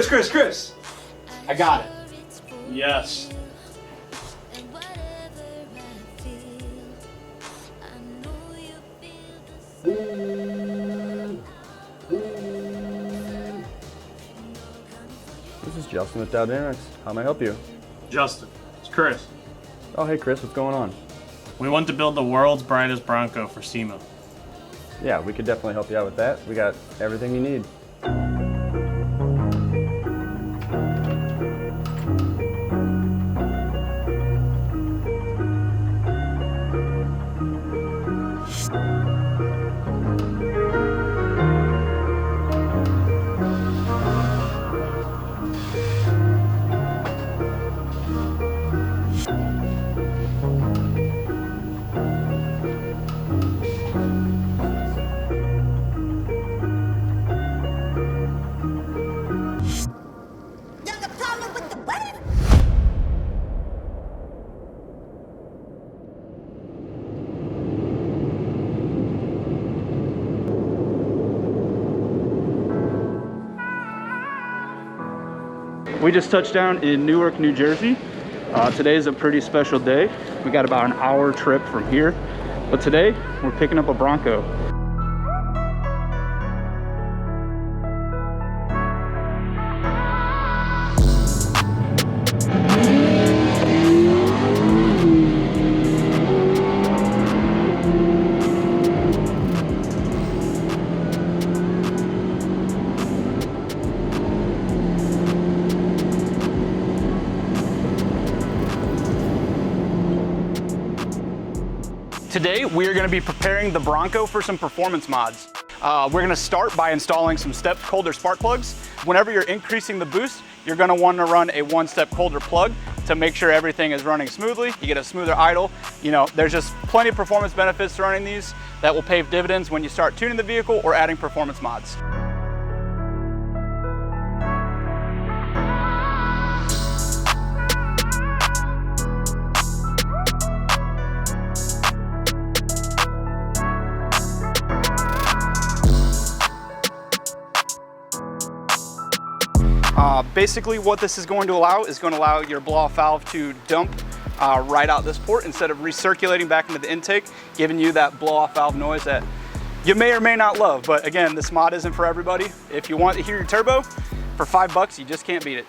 Chris. I got it. Yes. This is Justin with Diode Dynamics. How may I help you? Justin, it's Chris. Oh, hey Chris, what's going on? We want to build the world's brightest Bronco for SEMA. Yeah, we could definitely help you out with that. We got everything you need. We just touched down in Newark, New Jersey. Today is a pretty special day. We got about an hour trip from here, but today we're picking up a Bronco. Today, we are going to be preparing the Bronco for some performance mods. We're going to start by installing some step colder spark plugs. Whenever you're increasing the boost, you're going to want to run a one-step colder plug to make sure everything is running smoothly. You get a smoother idle. You know, there's just plenty of performance benefits to running these that will pay dividends when you start tuning the vehicle or adding performance mods. Basically what this is going to allow your blow-off valve to dump right out this port instead of recirculating back into the intake, giving you that blow-off valve noise that you may or may not love. But again, this mod isn't for everybody. If you want to hear your turbo, for $5, you just can't beat it.